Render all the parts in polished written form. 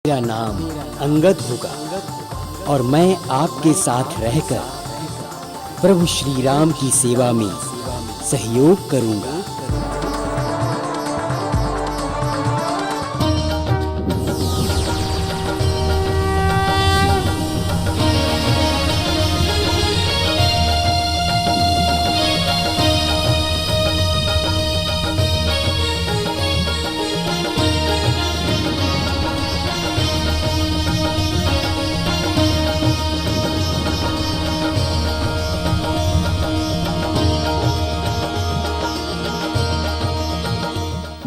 मेरा नाम अंगद होगा और मैं आपके साथ रहकर प्रभु श्री राम की सेवा में सहयोग करूंगा।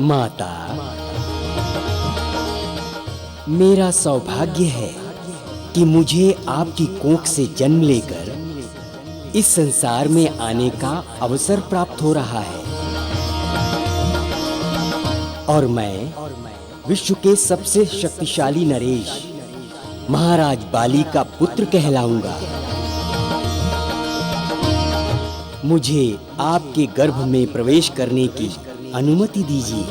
माता, मेरा सौभाग्य है कि मुझे आपकी कोख से जन्म लेकर इस संसार में आने का अवसर प्राप्त हो रहा है और मैं विश्व के सबसे शक्तिशाली नरेश महाराज बाली का पुत्र कहलाऊंगा। मुझे आपके गर्भ में प्रवेश करने की अनुमति दीजिए।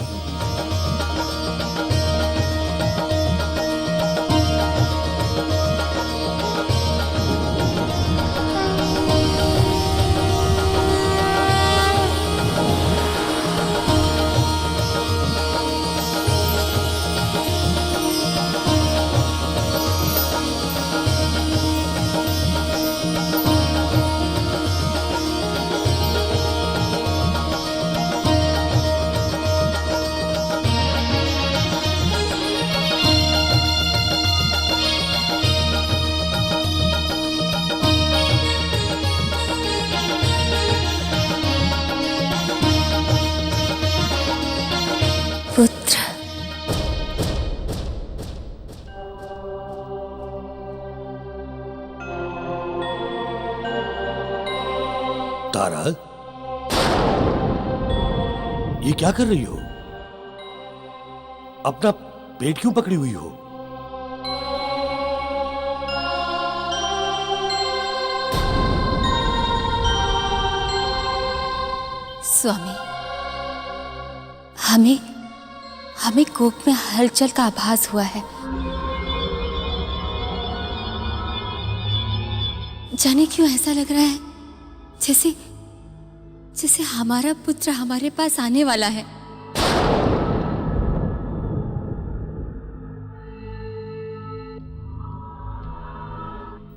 पुत्र, तारा, ये क्या कर रही हो? अपना पेट क्यों पकड़ी हुई हो? स्वामी, हमें कोख में हलचल का आभास हुआ है। जाने क्यों ऐसा लग रहा है जैसे हमारा पुत्र हमारे पास आने वाला है।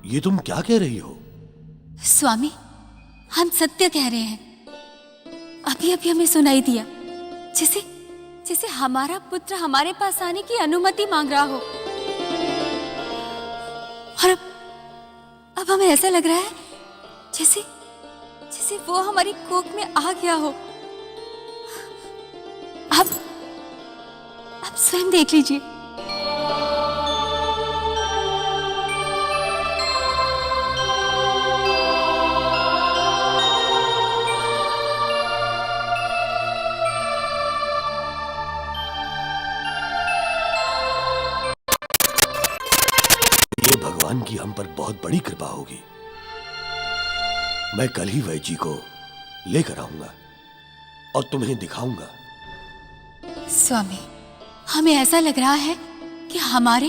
ये तुम क्या कह रही हो? स्वामी, हम सत्य कह रहे हैं। अभी हमें सुनाई दिया जैसे हमारा पुत्र हमारे पास आने की अनुमति मांग रहा हो। और अब हमें ऐसा लग रहा है जैसे वो हमारी कोख में आ गया हो। अब स्वयं देख लीजिए। भगवान की हम पर बहुत बड़ी कृपा होगी। मैं कल ही वैद्य जी को लेकर आऊंगा और तुम्हें दिखाऊंगा। स्वामी, हमें ऐसा लग रहा है कि हमारे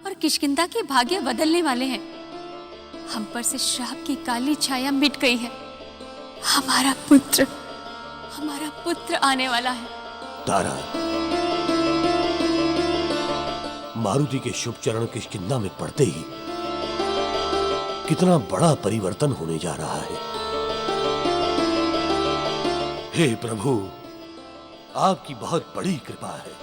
और किष्किंधा के भाग्य बदलने वाले हैं। हम पर से श्राप की काली छाया मिट गई है। हमारा पुत्र आने वाला है। तारा, मारुति के शुभ चरण किष्किंधा में पड़ते ही कितना बड़ा परिवर्तन होने जा रहा है। हे प्रभु, आपकी बहुत बड़ी कृपा है।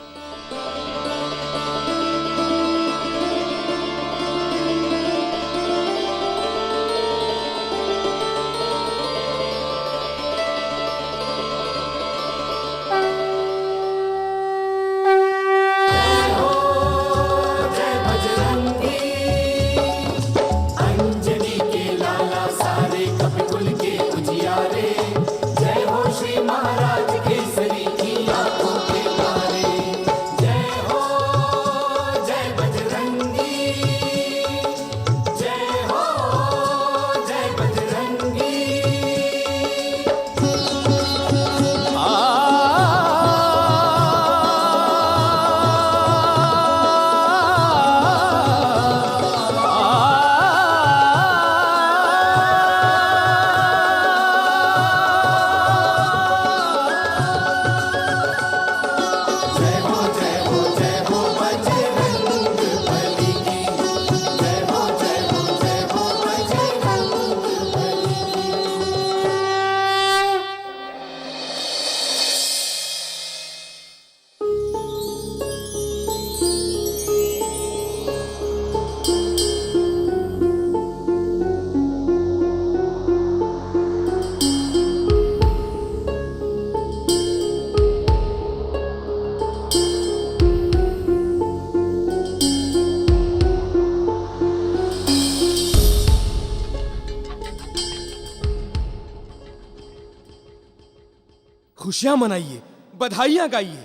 खुशियां मनाइए, बधाइयां गाइए।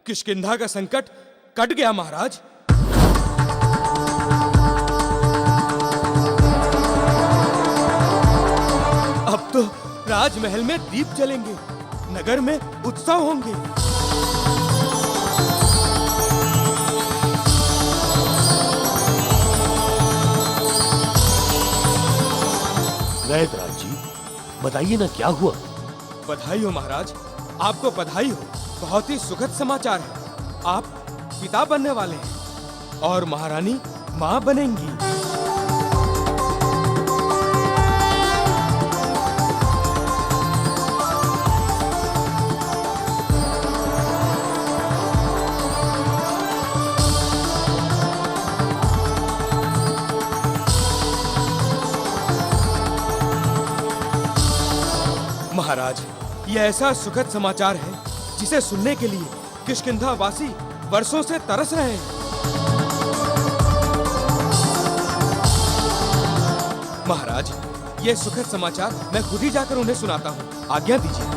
किष्किंधा का संकट कट गया महाराज। अब तो राजमहल में दीप जलेंगे, नगर में उत्सव होंगे। नैतराज जी, बताइए ना क्या हुआ? बधाई हो महाराज, आपको बधाई हो। बहुत ही सुखद समाचार है। आप पिता बनने वाले हैं और महारानी मां बनेंगी। महाराज, यह ऐसा सुखद समाचार है जिसे सुनने के लिए किष्किंधा वासी वर्षों से तरस रहे हैं। महाराज, यह सुखद समाचार मैं खुद ही जाकर उन्हें सुनाता हूँ। आज्ञा दीजिए।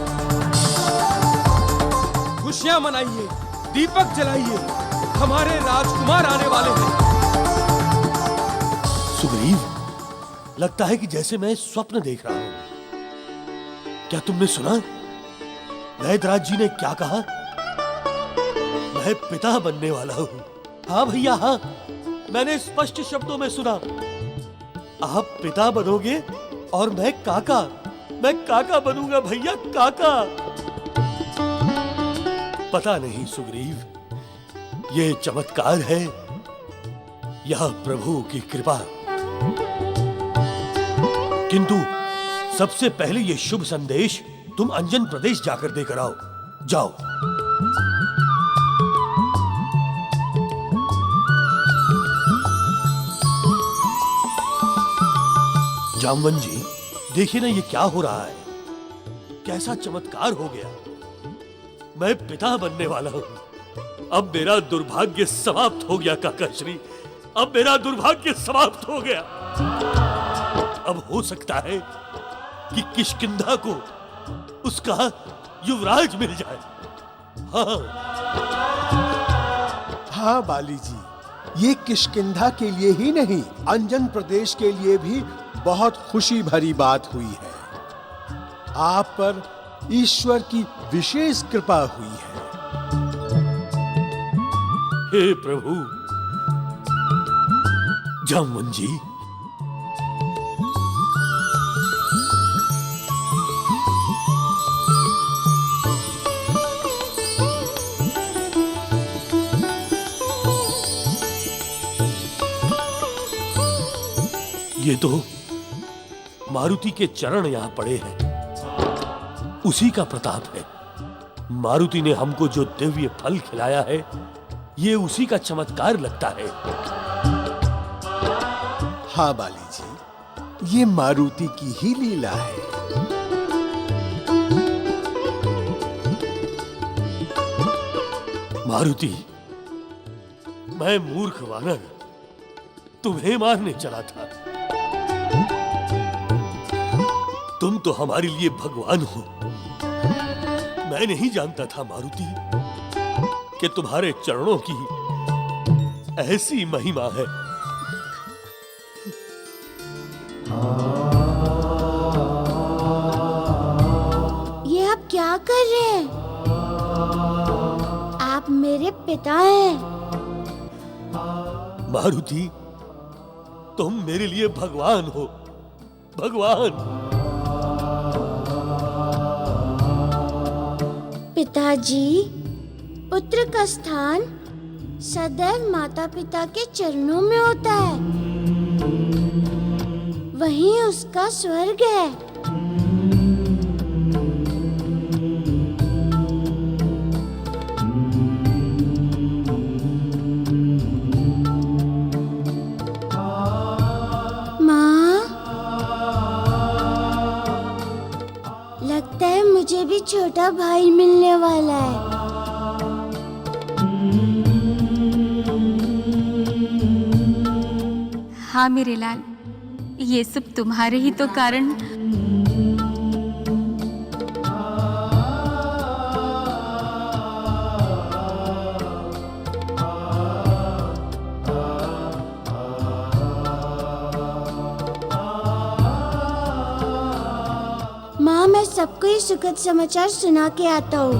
खुशियां मनाइए, दीपक जलाइए, हमारे राजकुमार आने वाले हैं। सुग्रीव, लगता है कि जैसे मैं स्वप्न देख रहा हूं। क्या तुमने सुना? नैतराज जी ने क्या कहा? मैं पिता बनने वाला हूं। हाँ भैया, हाँ, मैंने स्पष्ट शब्दों में सुना। आप पिता बनोगे और मैं काका बनूंगा भैया, काका। पता नहीं सुग्रीव, ये चमत्कार है या प्रभु की कृपा, किंतु सबसे पहले ये शुभ संदेश तुम अंजन प्रदेश जाकर देकर आओ। जाओ। जामवन जी, देखिए ना ये क्या हो रहा है। कैसा चमत्कार हो गया। मैं पिता बनने वाला हूं। अब मेरा दुर्भाग्य समाप्त हो गया काकाश्री, अब मेरा दुर्भाग्य समाप्त हो गया। अब हो सकता है कि किष्किंधा को उसका युवराज मिल जाए। हाँ बाली जी, ये किष्किंधा के लिए ही नहीं, अंजन प्रदेश के लिए भी बहुत खुशी भरी बात हुई है। आप पर ईश्वर की विशेष कृपा हुई है। हे प्रभु। जामवन जी, ये तो मारुति के चरण यहां पड़े हैं। उसी का प्रताप है। मारुति ने हमको जो दिव्य फल खिलाया है, ये उसी का चमत्कार लगता है। हाँ बाली जी, ये मारुति की ही लीला है। मारुति, मैं मूर्ख वानर तुम्हें मारने चला था। तुम तो हमारे लिए भगवान हो। मैं नहीं जानता था मारुति कि तुम्हारे चरणों की ऐसी महिमा है। ये आप क्या कर रहे हैं? आप मेरे पिता हैं। मारुति, तुम मेरे लिए भगवान हो, भगवान। पिताजी, पुत्र का स्थान सदैव माता पिता के चरणों में होता है। वहीं उसका स्वर्ग है। लगता है मुझे भी छोटा भाई मिलने वाला है। हाँ मेरे लाल, ये सब तुम्हारे ही तो कारण। सबको ये सुखद समाचार सुना के आता हूँ।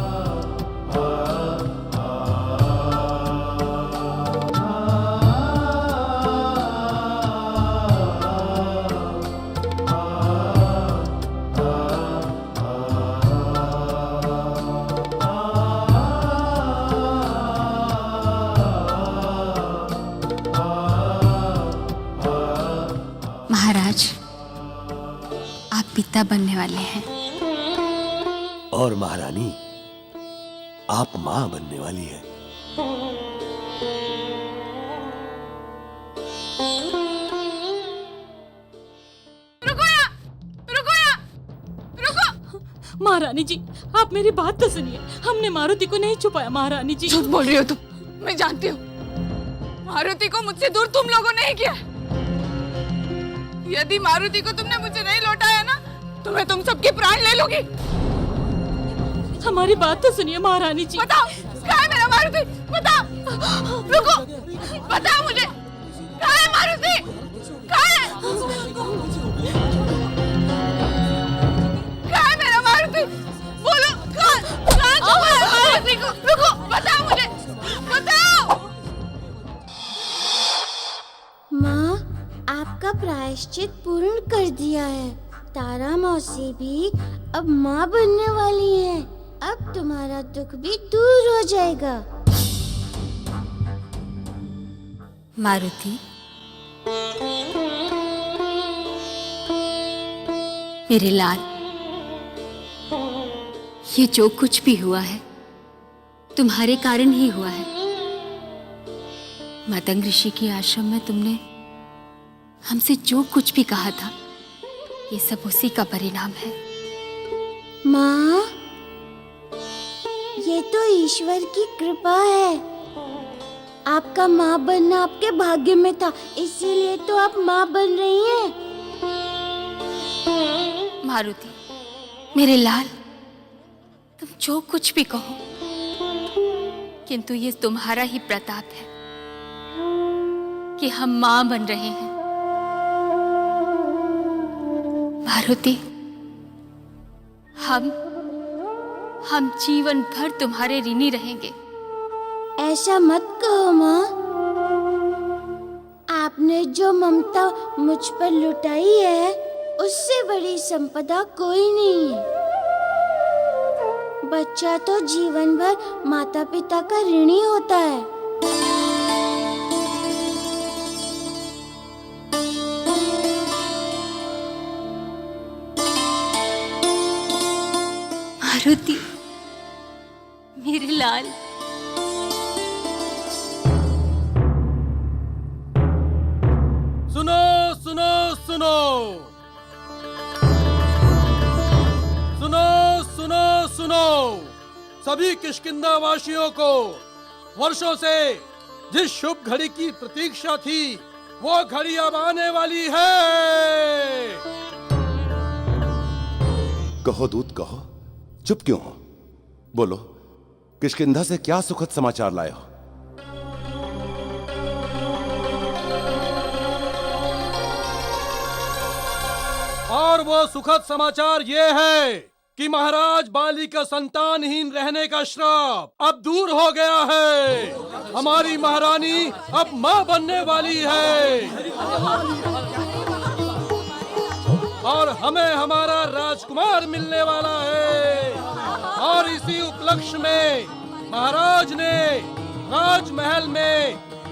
महाराज, आप पिता बनने वाले हैं। और महारानी, आप मां बनने वाली हैं। महारानी जी, आप मेरी बात तो सुनिए। हमने मारुति को नहीं छुपाया महारानी जी। झूठ बोल रही हो तुम। मैं जानती हूँ मारुति को मुझसे दूर तुम लोगों ने ही किया। यदि मारुति को तुमने मुझे नहीं लौटाया ना, तो मैं तुम सबके प्राण ले लूंगी। हमारी बात तो सुनिए महारानी जी। बताओ, कहाँ है मेरा मारुति? बताओ। रुको, बताओ मुझे, कहाँ है मारुति? कहाँ है? कहाँ है मेरा मारुति? बोलो, कहाँ छुपा है मारुति को? रुको, बताओ मुझे, बताओ। माँ, आपका प्रायश्चित पूर्ण कर दिया है। तारा मौसी भी अब माँ बनने वाली है। अब तुम्हारा दुख भी दूर हो जाएगा। मारुति, मेरे लाल, ये जो कुछ भी हुआ है तुम्हारे कारण ही हुआ है। मतंग ऋषि के आश्रम में तुमने हमसे जो कुछ भी कहा था, ये सब उसी का परिणाम है। माँ, ये तो ईश्वर की कृपा है। आपका माँ बनना आपके भाग्य में था, इसीलिए तो आप माँ बन रही हैं। मारुति, मेरे लाल, तुम जो कुछ भी कहो, किंतु ये तुम्हारा ही प्रताप है कि हम माँ बन रहे हैं। मारुति, हम जीवन भर तुम्हारे ऋणी रहेंगे। ऐसा मत कहो माँ। आपने जो ममता मुझ पर लुटाई है, उससे बड़ी संपदा कोई नहीं है। बच्चा तो जीवन भर माता पिता का ऋणी होता है। मारुति, मेरे लाल, सुनो सुनो सुनो, सुनो सुनो सुनो, सभी किष्किंधा वासियों को वर्षों से जिस शुभ घड़ी की प्रतीक्षा थी, वो घड़ी अब आने वाली है। कहो दूत कहो, चुप क्यों हो? बोलो, किष्किंधा से क्या सुखद समाचार लाए हो? और वो सुखद समाचार ये है कि महाराज बाली का संतानहीन रहने का श्राप अब दूर हो गया है। हमारी महारानी अब मां बनने वाली है और हमें हमारा राजकुमार मिलने वाला है। और इसी उपलक्ष्य में महाराज ने राजमहल में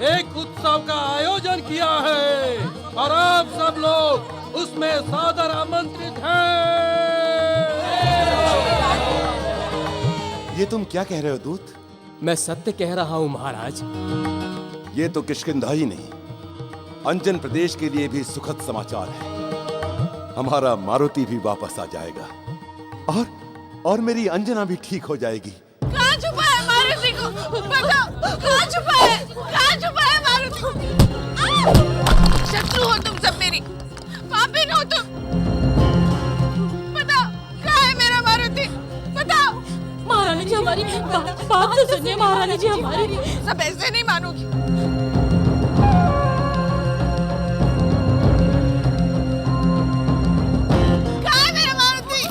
एक उत्सव का आयोजन किया है और आप सब लोग उसमें सादर आमंत्रित हैं। ये तुम क्या कह रहे हो दूत? मैं सत्य कह रहा हूँ महाराज। ये तो किष्किंधा ही नहीं, अंजन प्रदेश के लिए भी सुखद समाचार है। हमारा मारुति भी वापस आ जाएगा और मेरी अंजना भी ठीक हो जाएगी। कहाँ छुपा है मारुति को? बताओ, कहाँ छुपा है? कहाँ छुपा है मारुति को? शत्रु हो तुम सब मेरी, पापी हो तुम। बताओ, कहाँ है मेरा मारुति? बताओ। महारानी जी, हमारी बात तो सुनिए। महारानी जी, हमारी सब ऐसे नहीं मानोगी। कहाँ है मेरा मारुति?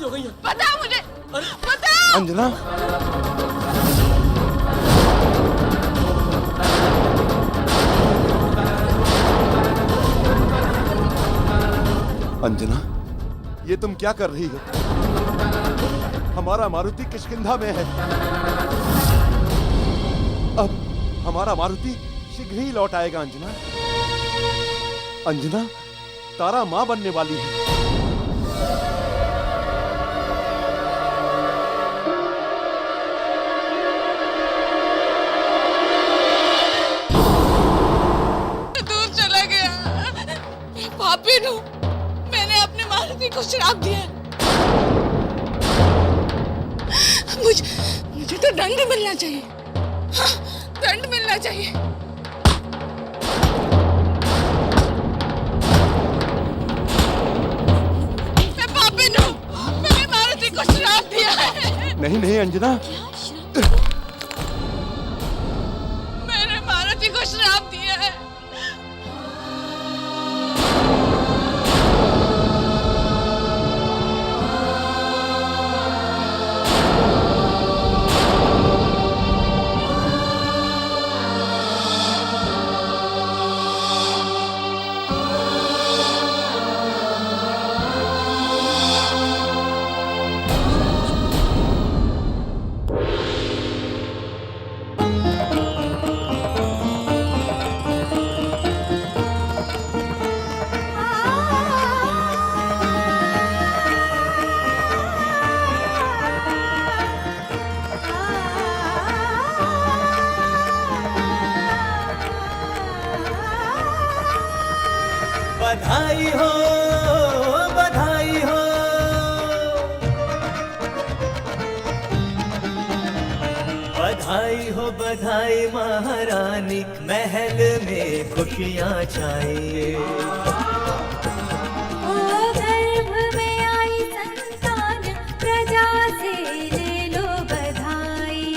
कैसी हो गई है? बता मुझे, बता। अंजना, अंजना, ये तुम क्या कर रही हो? हमारा मारुति किष्किंधा में है। अब हमारा मारुति शीघ्र ही लौट आएगा। अंजना, अंजना, तारा मां बनने वाली है। दूर चला गया। पापी नू, मैंने अपने मारुति को श्राप दिया है। मुझे तो दंड मिलना चाहिए। हाँ, दंड मिलना चाहिए। मैं पापी नू, मैंने मारुति को श्राप दिया है। नहीं नहीं अंजना, मैंने मारुति को श्राप दिया है। बधाई हो, बधाई हो। बधाई हो, बधाई महारानी, महल में खुशियाँ छाई। ओ गर्भ में आई संतान, प्रजा से ले लो बधाई।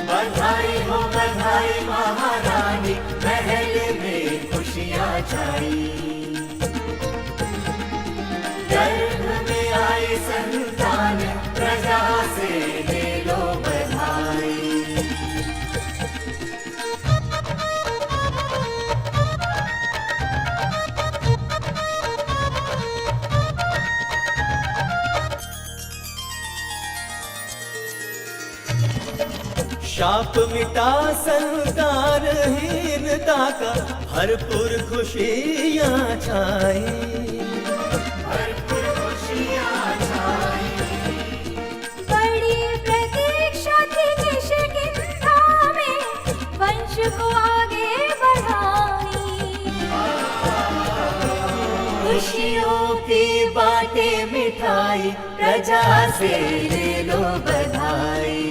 बधाई हो, बधाई महारानी, महल में खुशियाँ छाई। गर्भ में आई संतान, प्रजा से ले लो बधाई। शाप मिटा संतानहीनता का, भरपूर खुशियाँ छाई। भरपूर खुशियाँ छाई। बड़ी प्रतीक्षा थी किष्किंधा में, वंश को आगे बढ़ाई। खुशियों की बातें मिठाई, प्रजा से ले लो बधाई।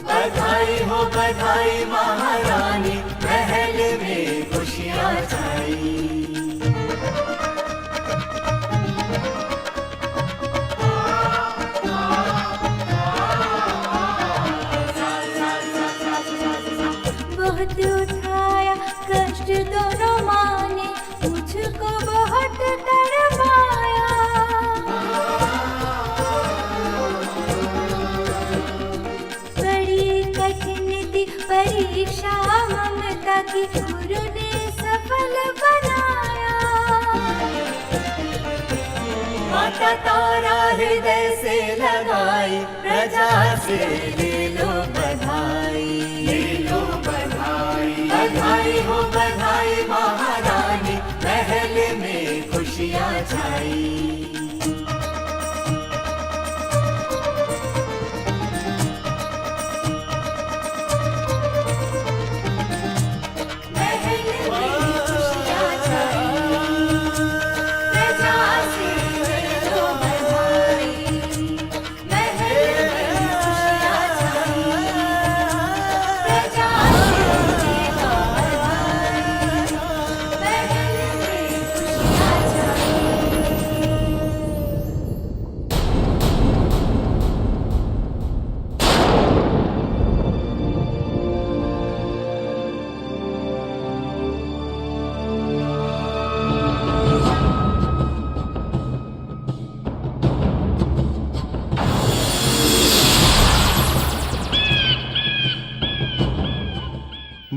बधाई हो, बधाई महारानी, महल में खुशियाँ छाई। बहुत उठाया कष्ट दोनों माँ ने, मुझको बहुत तड़पाया। बड़ी कठिन थी परीक्षा ममता की, गुरु ने सफल बनाया। माता तारा हृदय से लगाई, प्रजा से ले लो बधाई। ले लो बधाई। बधाई हो, बधाई महारानी, महल में खुशियाँ छाई।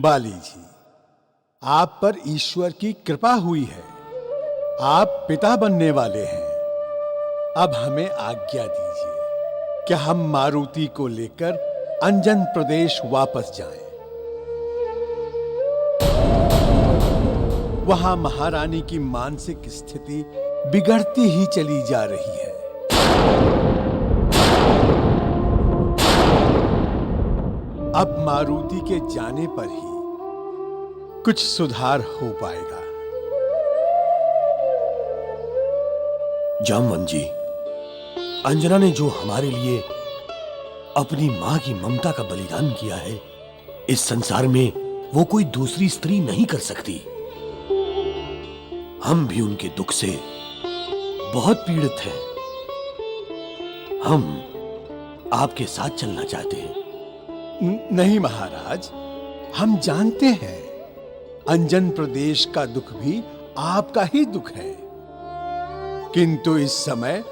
बाली जी, आप पर ईश्वर की कृपा हुई है। आप पिता बनने वाले हैं। अब हमें आज्ञा दीजिए कि हम मारुति को लेकर अंजन प्रदेश वापस जाएं। वहां महारानी की मानसिक स्थिति बिगड़ती ही चली जा रही है। अब मारुति के जाने पर ही कुछ सुधार हो पाएगा। जामवंत जी, अंजना ने जो हमारे लिए अपनी मां की ममता का बलिदान किया है, इस संसार में वो कोई दूसरी स्त्री नहीं कर सकती। हम भी उनके दुख से बहुत पीड़ित हैं। हम आपके साथ चलना चाहते हैं। नहीं महाराज, हम जानते हैं अंजन प्रदेश का दुख भी आपका ही दुख है, किंतु इस समय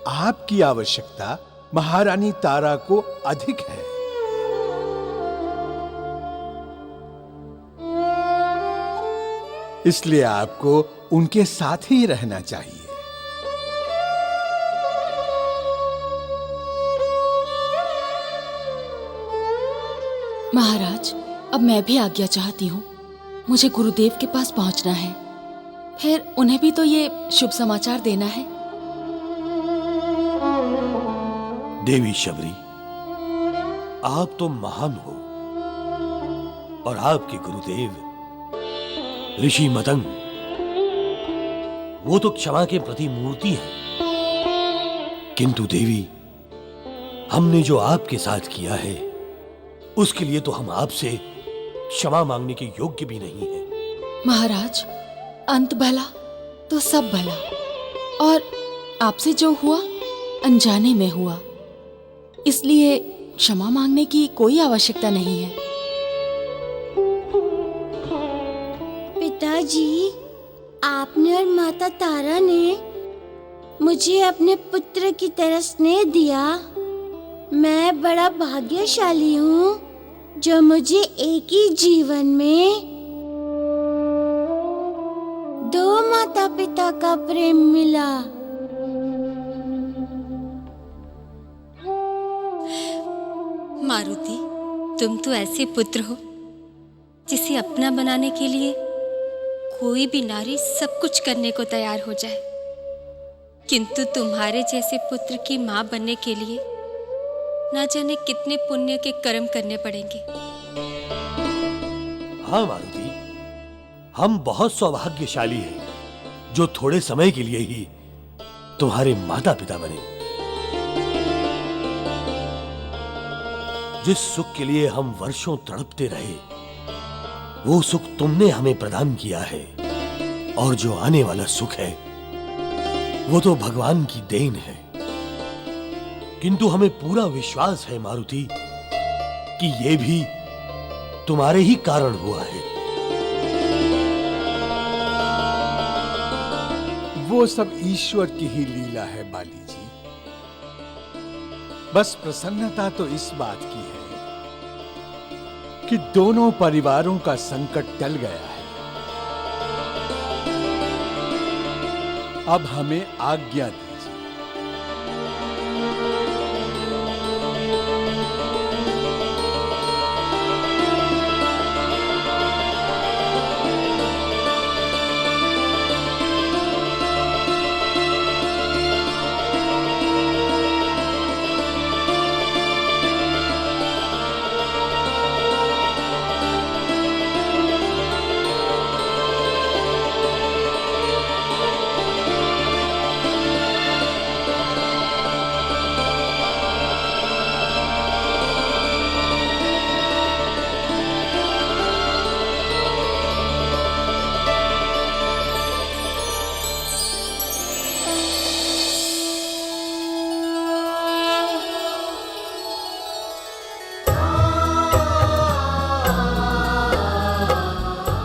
आपकी आवश्यकता महारानी तारा को अधिक है। इसलिए आपको उनके साथ ही रहना चाहिए। महाराज, अब मैं भी आज्ञा चाहती हूँ। मुझे गुरुदेव के पास पहुँचना है, फिर उन्हें भी तो ये शुभ समाचार देना है। देवी शबरी, आप तो महान हो और आपके गुरुदेव ऋषि मतंग, वो तो क्षमा के प्रतिमूर्ति हैं। किंतु देवी, हमने जो आपके साथ किया है उसके लिए तो हम आपसे क्षमा मांगने के योग्य भी नहीं हैं। महाराज, अंत भला तो सब भला, और आपसे जो हुआ अनजाने में हुआ, इसलिए क्षमा मांगने की कोई आवश्यकता नहीं है। पिताजी, आपने और माता तारा ने मुझे अपने पुत्र की तरह स्नेह दिया। मैं बड़ा भाग्यशाली हूँ जो मुझे एक ही जीवन में दो माता पिता का प्रेम मिला। मारुति, तुम तो ऐसे पुत्र हो जिसे अपना बनाने के लिए कोई भी नारी सब कुछ करने को तैयार हो जाए, किंतु तुम्हारे जैसे पुत्र की मां बनने के लिए ना जाने कितने पुण्य के कर्म करने पड़ेंगे। हाँ मारुति, हम बहुत सौभाग्यशाली हैं जो थोड़े समय के लिए ही तुम्हारे माता पिता बने। जिस सुख के लिए हम वर्षों तड़पते रहे, वो सुख तुमने हमें प्रदान किया है, और जो आने वाला सुख है वो तो भगवान की देन है। किंतु हमें पूरा विश्वास है मारुति कि ये भी तुम्हारे ही कारण हुआ है। वो सब ईश्वर की ही लीला है बाली जी। बस प्रसन्नता तो इस बात की है कि दोनों परिवारों का संकट टल गया है। अब हमें आज्ञा दीजिए।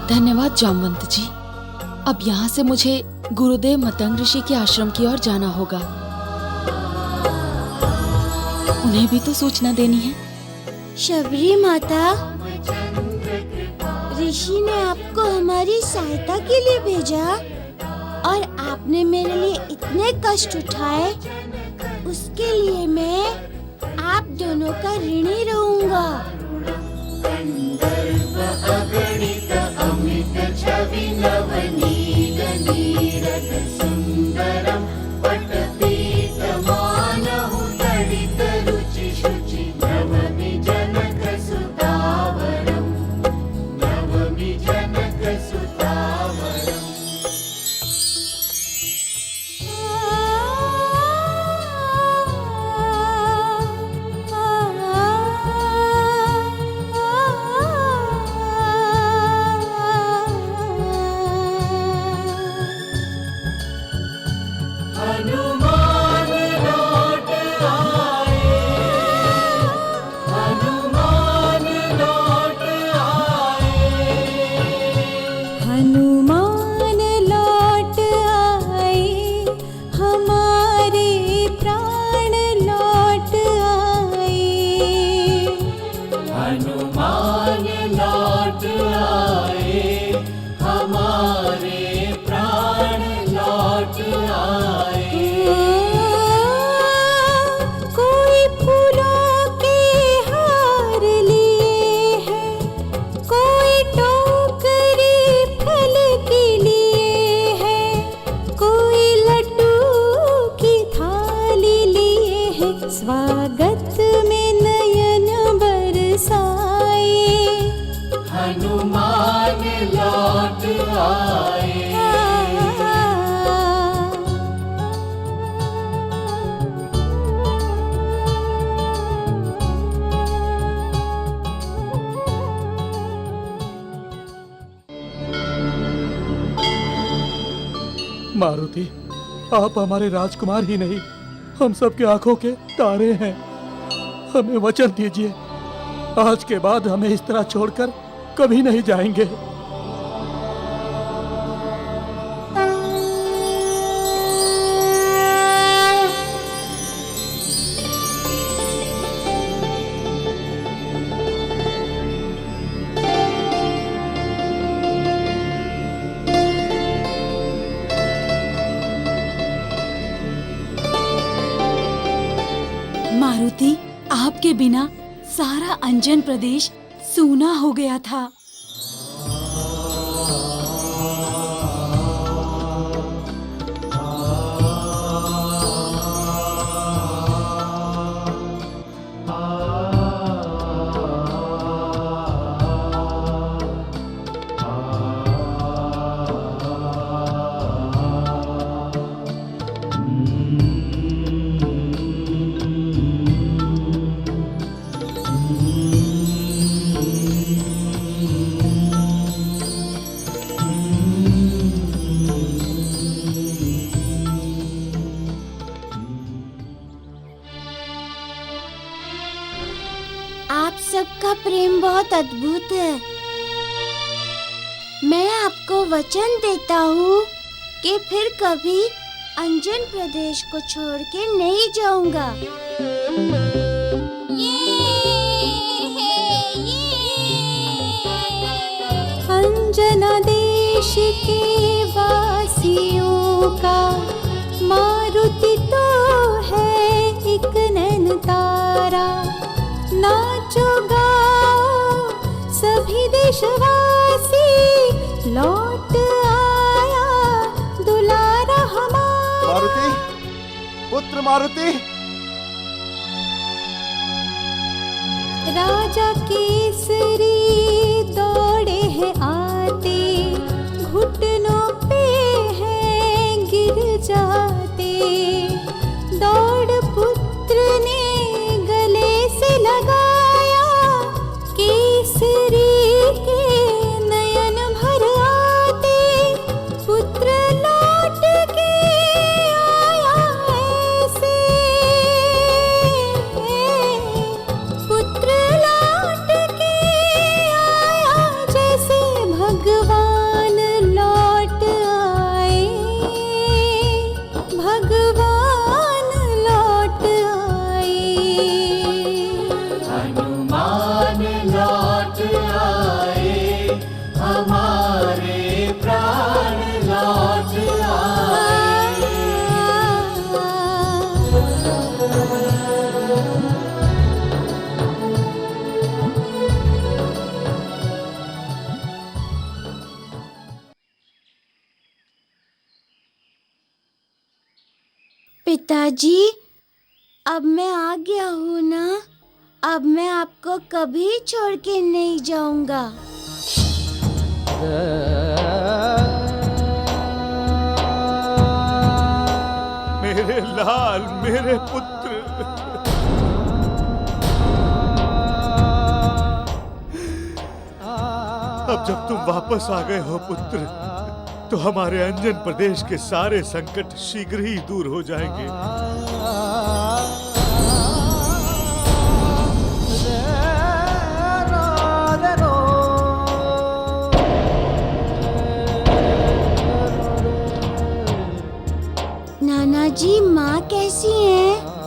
धन्यवाद जामवंत जी। अब यहाँ से मुझे गुरुदेव मतंग ऋषि के आश्रम की ओर जाना होगा। उन्हें भी तो सूचना देनी है। शबरी माता, ऋषि ने आपको हमारी सहायता के लिए भेजा और आपने मेरे लिए इतने कष्ट उठाए, उसके लिए मैं आप दोनों का ऋणी रहूंगा। अगणित अमित छवि नवनीत नीरद सुंदरम पटपीत मानहु ललित रुचि शुचि नवमि जनक सुतावरम नवमि जनक सुतावरम। हनुमान लौट आए, हनुमान लौट आए, हनुमान लौट आए, हमारे प्राण लौट आए। हनुमान लौट आए, हमारे प्राण लौट आए। कोई फूलों के हार लिए है, कोई टोकरी फल के लिए है, कोई लड्डू की थाली लिए है, स्वागत में नयन बरसाए। हनुमान लौट आए। मारुति, आप हमारे राजकुमार ही नहीं, हम सबके आंखों के तारे हैं। हमें वचन दीजिए, आज के बाद हमें इस तरह छोड़कर कभी नहीं जाएंगे। मारुति, आपके बिना सारा अंजन प्रदेश सूना हो गया था। आप सबका प्रेम बहुत अद्भुत है। मैं आपको वचन देता हूँ कि फिर कभी अंजन प्रदेश को छोड़ के नहीं जाऊंगा। अंजना देश के वासियों का मारुति तो है एक नैन तारा। नाचो गाओ सभी देशवासी, लौट आया दुलारा हमारा। मारुति, पुत्र मारुति। राजा केसरी दौड़े हैं आते, घुटनों पे हैं गिर जाते। दौड़ पुत्र ने गले से लगाया, केसरी के नयन भर आते। पुत्र लौट के आया ऐसे, पुत्र लौट के आया जैसे भगवान लौट आए। भगवान पिताजी, अब मैं आ गया हूँ ना। अब मैं आपको कभी छोड़ के नहीं जाऊंगा। मेरे लाल, मेरे पुत्र। अब जब तुम वापस आ गए हो पुत्र, तो हमारे अंजन प्रदेश के सारे संकट शीघ्र ही दूर हो जाएंगे। नाना जी, माँ कैसी है?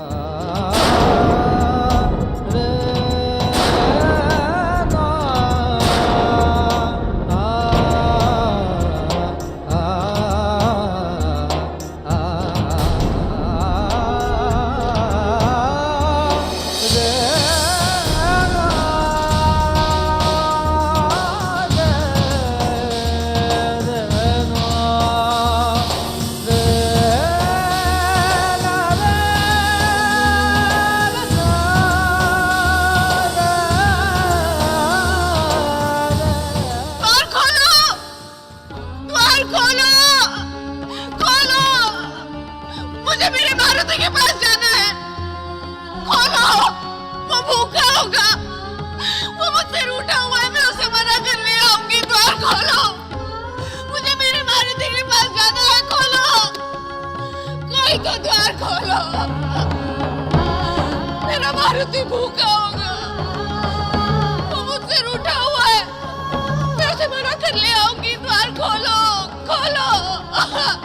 तो द्वार खोलो, मेरा मारुति भूखा होगा, वो मुझसे रूठा हुआ है, मैं उसे मना कर ले आऊंगी। द्वार खोलो, खोलो।